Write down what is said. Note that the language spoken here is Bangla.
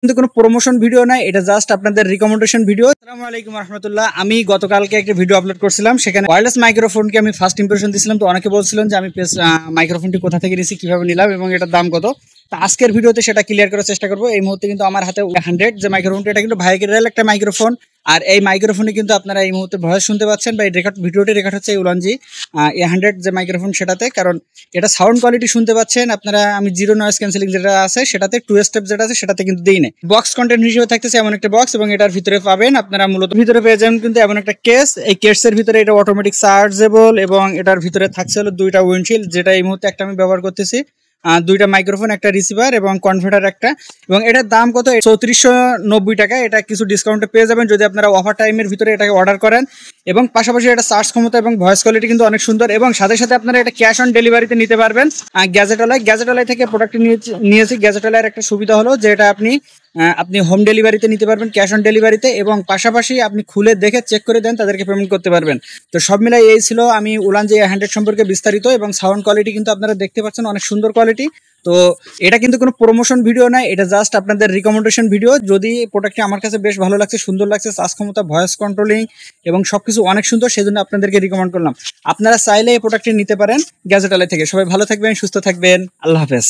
কিন্তু কোনো প্রমোশন ভিডিও নাই, এটা জাস্ট আপনাদের রিকমেন্ডেশন ভিডিও। আসসালামু আলাইকুম রাহমাতুল্লাহ। আমি গতকালকে একটা ভিডিও আপলোড করছিলাম, সেখানে ওয়্যারলেস মাইক্রোফোনকে আমি ফার্স্ট ইমপ্রেশন দিয়েছিলাম। তো অনেকে বলছিলেন যে আমি মাইক্রোফোনটি কোথা থেকে নিয়েছি, কিভাবে নিলাম এবং এটার দাম কত। তো আজকের ভিডিওতে সেটা ক্লিয়ার করার চেষ্টা করবো। এই মুহূর্তে কিন্তু আমার হাতে 100 যে মাইক্রোফোনটি, এটা কিন্তু ভাইরাল একটা মাইক্রোফোন। আর এই মাইক্রোফোনে কিন্তু আপনারা এই মুহূর্তে ভয়েস শুনতে পাচ্ছেন, বা এই ভিডিওটি রেকর্ড হচ্ছে উলানজি A100 যে মাইক্রোফোন সেটাতে। কারণ এটা সাউন্ড কোয়ালিটি শুনতে পাচ্ছেন আপনারা, আমি জিরো নয়েজ ক্যান্সেলিং যেটা আছে সেটাতে, 2 স্টেপ যেটা আছে সেটাতে কিন্তু দিই না। বক্স কন্টেন্ট হিসেবে থাকতেছে এমন একটা বক্স, এবং এটার ভিতরে পাবেন আপনারা মূলত ভিতরে পেয়ে যাবেন কিন্তু এমন একটা কেস। এই কেসের ভিতরে এটা অটোমেটিক চার্জেবল, এবং এটার ভিতরে থাকছে হলো 2টা উইন্ডশিল্ড, যেটা এই মুহূর্তে একটা আমি ব্যবহার করতেছি। 2টা মাইক্রোফোন, একটা রিসিভার এবং কনভার্টার একটা। এবং এটার দাম কত? 3490 টাকা। এটা কিছু ডিসকাউন্টে পেয়ে যাবেন যদি আপনারা অফার টাইমের ভিতরে এটাকে অর্ডার করেন। এবং পাশাপাশি এটা চার্জ ক্ষমতা এবং ভয়েস কোয়ালিটি কিন্তু অনেক সুন্দর, এবং সাথে সাথে আপনারা এটা ক্যাশ অন ডেলিভারিতে নিতে পারবেন। গ্যাজেটওয়ালাই থেকে প্রোডাক্টটি নিয়েছি। গ্যাজেটওয়ালার একটা সুবিধা হলো যে এটা আপনি হোম ডেলিভারিতে নিতে পারবেন, ক্যাশ অন ডেলিভারিতে, এবং পাশাপাশি আপনি খুলে দেখে চেক করে দেন, তাদেরকে পেমেন্ট করতে পারবেন। তো সব মিলাই এই ছিল আমি উলানজি A100 সম্পর্কে বিস্তারিত। এবং সাউন্ড কোয়ালিটি কিন্তু আপনারা দেখতে পাচ্ছেন, অনেক সুন্দর কোয়ালিটি। তো এটা কিন্তু কোনো প্রমোশন ভিডিও নাই, এটা জাস্ট আপনাদের রিকমেন্ডেশন ভিডিও। যদি প্রোডাক্টটি আমার কাছে বেশ ভালো লাগছে, সুন্দর লাগছে, চার্জ ক্ষমতা, ভয়েস কন্ট্রোলিং এবং সবকিছু অনেক সুন্দর, সেজন্য আপনাদেরকে রিকমেন্ড করলাম। আপনারা চাইলে এই প্রোডাক্টটি নিতে পারেন গ্যাজেটওয়ালা থেকে। সবাই ভালো থাকবেন, সুস্থ থাকবেন, আল্লাহ হাফেজ।